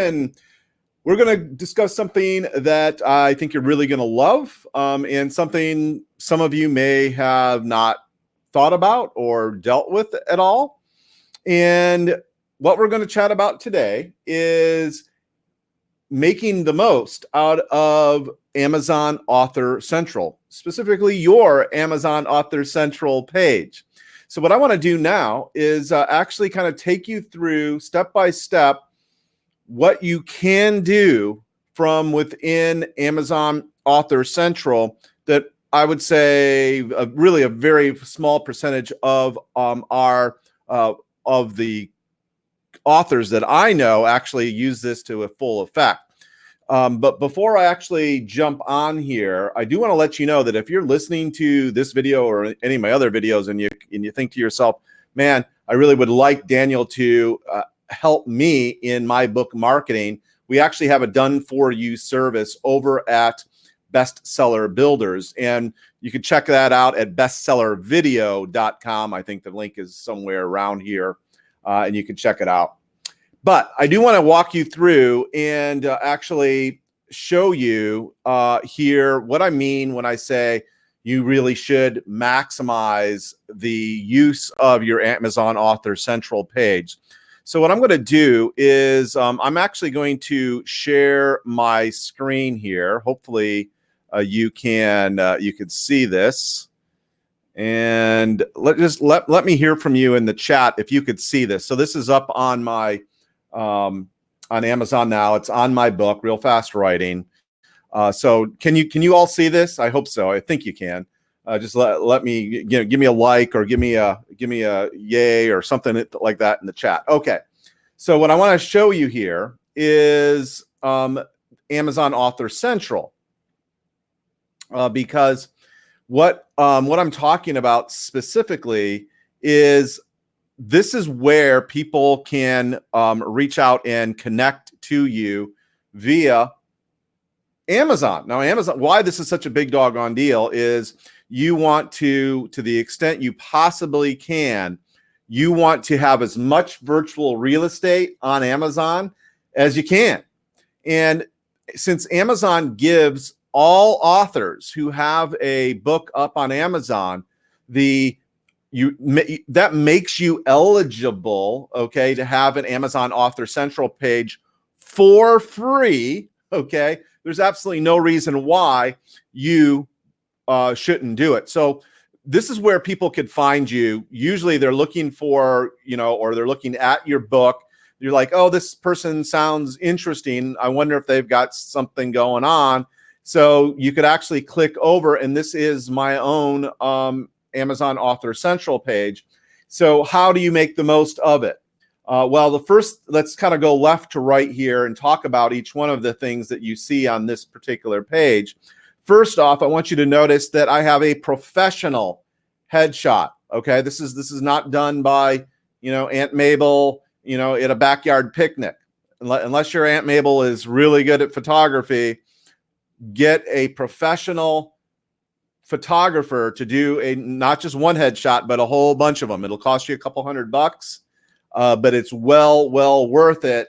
and we're going to discuss something that I think you're really going to love, and something some of you may have not thought about or dealt with at all. And what we're going to chat about today is making the most out of Amazon Author Central, specifically your Amazon Author Central page. So what I want to do now is actually kind of take you through step by step what you can do from within Amazon Author Central that I would say really a very small percentage of of the authors that I know actually use this to a full effect. But before I actually jump on here, I do want to let you know that if you're listening to this video or any of my other videos and you think to yourself, man, I really would like Daniel to help me in my book marketing, we actually have a done-for-you service over at Bestseller Builders. And you can check that out at bestsellervideo.com. I think the link is somewhere around here, and you can check it out. But I do want to walk you through and actually show you here what I mean when I say you really should maximize the use of your Amazon Author Central page. So what I'm going to do is I'm actually going to share my screen here. Hopefully you can see this. And let me hear from you in the chat if you could see this. So this is up on my on Amazon now. It's on my book, Real Fast Writing. So can you all see this? I hope so. I think you can. Just let me give me a like or give me a yay or something like that in the chat. Okay. So what I want to show you here is Amazon Author Central, because what I'm talking about specifically is this is where people can reach out and connect to you via Amazon. Now, Amazon, why this is such a big doggone deal is you want to the extent you possibly can, you want to have as much virtual real estate on Amazon as you can. And since Amazon gives all authors who have a book up on Amazon that makes you eligible, okay, to have an Amazon Author Central page for free, okay? There's absolutely no reason why you shouldn't do it. So this is where people could find you. Usually they're looking for, or they're looking at your book. You're like, oh, this person sounds interesting. I wonder if they've got something going on. So you could actually click over, and this is my own Amazon Author Central page. So how do you make the most of it? Well, let's kind of go left to right here and talk about each one of the things that you see on this particular page. First off, I want you to notice that I have a professional headshot. Okay, this is not done by Aunt Mabel at a backyard picnic. Unless your Aunt Mabel is really good at photography, get a professional photographer to do not just one headshot, but a whole bunch of them. It'll cost you a couple $100, but it's well worth it.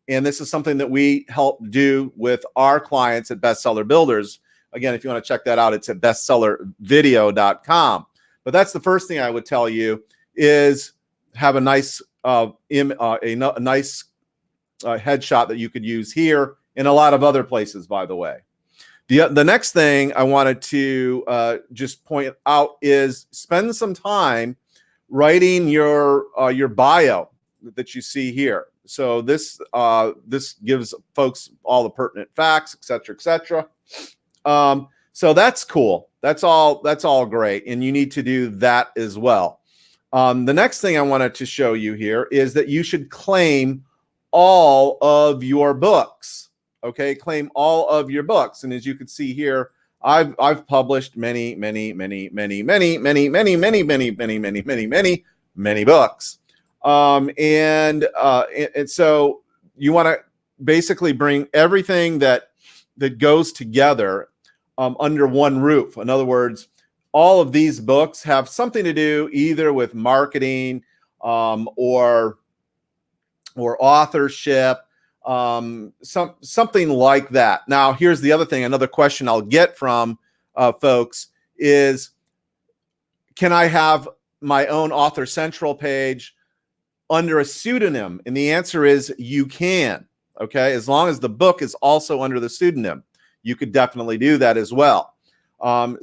And this is something that we help do with our clients at Bestseller Builders. Again, if you want to check that out, it's at bestsellervideo.com. But that's the first thing I would tell you is have a nice headshot that you could use here and a lot of other places, by the way. The next thing I wanted to just point out is spend some time writing your bio that you see here. So this gives folks all the pertinent facts, et cetera, et cetera. So that's cool. That's all great. And you need to do that as well. The next thing I wanted to show you here is that you should claim all of your books. Okay, claim all of your books. And as you can see here, I've published many books. And so you want to basically bring everything that goes together under one roof. In other words, all of these books have something to do either with marketing or authorship. something like that. Now, here's the other thing. Another question I'll get from folks is, can I have my own Author Central page under a pseudonym? And the answer is you can. Okay, as long as the book is also under the pseudonym, you could definitely do that as well. And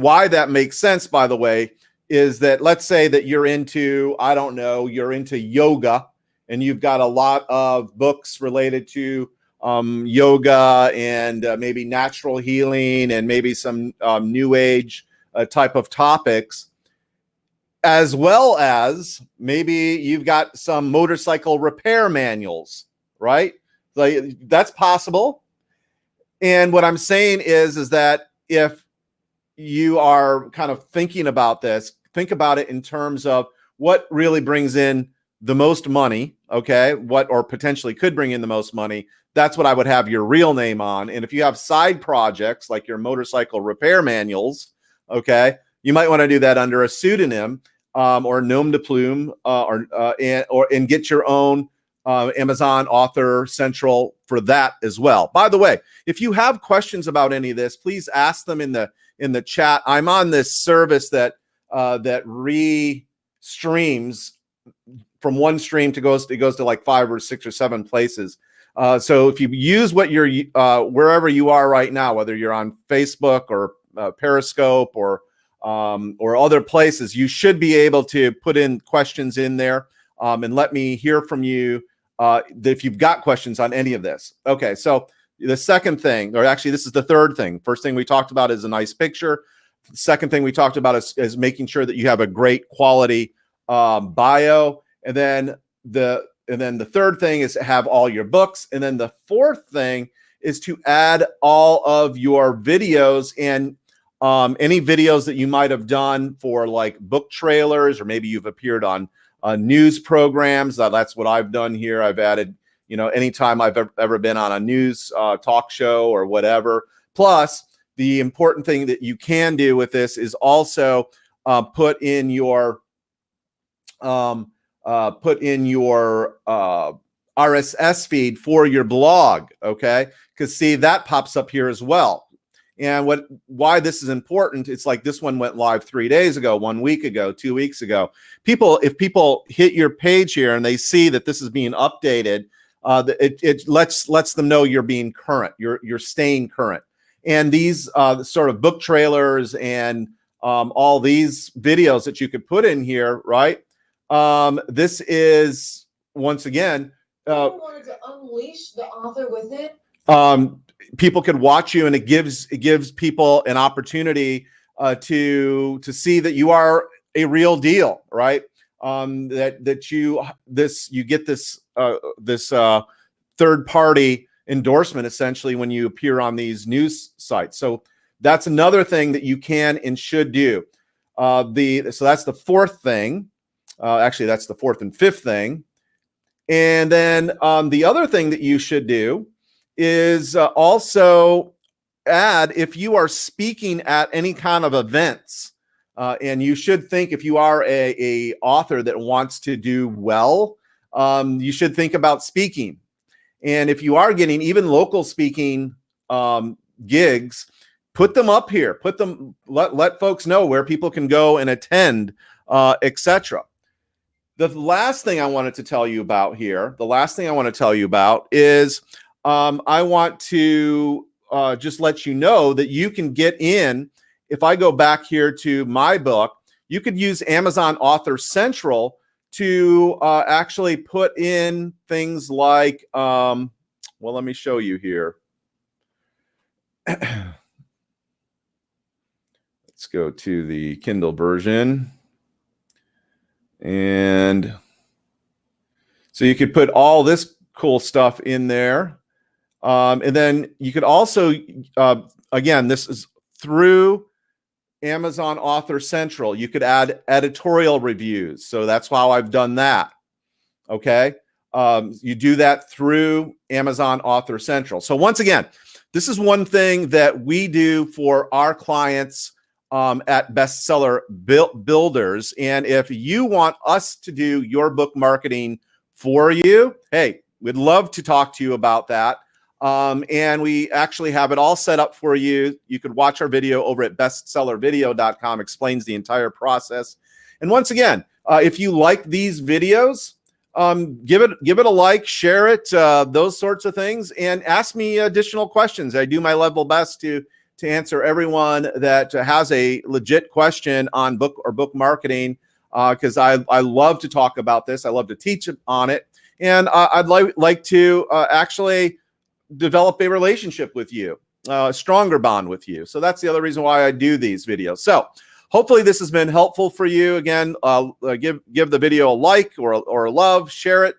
why that makes sense, by the way, is that let's say that you're into, I don't know, you're into yoga, and you've got a lot of books related to yoga and maybe natural healing and maybe some new age type of topics, as well as maybe you've got some motorcycle repair manuals, right? Like, that's possible. And what I'm saying is that if you are kind of thinking about this, think about it in terms of what really brings in the most money, okay? What, or potentially could bring in the most money. That's what I would have your real name on. And if you have side projects like your motorcycle repair manuals, okay, you might want to do that under a pseudonym or nom de plume, and get your own Amazon Author Central for that as well. By the way, if you have questions about any of this, please ask them in the chat. I'm on this service that re-streams from one stream it goes to like 5 or 6 or 7 places. So if you use what you're wherever you are right now, whether you're on Facebook or Periscope or other places, you should be able to put in questions in there and let me hear from you if you've got questions on any of this. Okay, so the second thing, or actually this is the third thing. First thing we talked about is a nice picture. The second thing we talked about is making sure that you have a great quality bio. And then the third thing is to have all your books. And then the fourth thing is to add all of your videos and any videos that you might have done for like book trailers, or maybe you've appeared on news programs. That's what I've done here. I've added, anytime I've ever been on a news talk show or whatever. Plus, the important thing that you can do with this is also put in your RSS feed for your blog, okay? Because see, that pops up here as well. And why this is important, it's like this one went live 3 days ago, 1 week ago, 2 weeks ago. If people hit your page here and they see that this is being updated, it lets them know you're being current, you're staying current. And these sort of book trailers and all these videos that you could put in here, right? This is, once again, wanted to unleash the author within. People could watch you, and it gives people an opportunity to see that you are a real deal, right? That you get this third party endorsement essentially when you appear on these news sites. So that's another thing that you can and should do. So that's the fourth thing. Actually, that's the fourth and fifth thing. And then the other thing that you should do is also add, if you are speaking at any kind of events, and you should think, if you are a author that wants to do well, you should think about speaking. And if you are getting even local speaking gigs, put them up here. Let folks know where people can go and attend, etc. The last thing I wanted to tell you about here, is I want to just let you know that you can get in. If I go back here to my book, you could use Amazon Author Central to actually put in things like, well, let me show you here. Let's go to the Kindle version. And so you could put all this cool stuff in there. And then you could also, again, this is through Amazon Author Central. You could add editorial reviews. So that's how I've done that. Okay. You do that through Amazon Author Central. So once again, this is one thing that we do for our clients at Bestseller Builders. And if you want us to do your book marketing for you, hey, we'd love to talk to you about that. And we actually have it all set up for you. You could watch our video over at bestsellervideo.com, explains the entire process. And once again, if you like these videos, give it a like, share it, those sorts of things, and ask me additional questions. I do my level best to answer everyone that has a legit question on book or book marketing, because I love to talk about this. I love to teach on it, and I'd like to actually develop a relationship with you, a stronger bond with you. So that's the other reason why I do these videos. So hopefully this has been helpful for you. Again, give the video a like or a love, share it,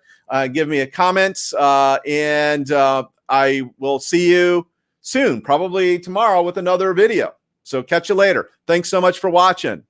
give me a comment, and I will see you soon, probably tomorrow with another video. So catch you later. Thanks so much for watching.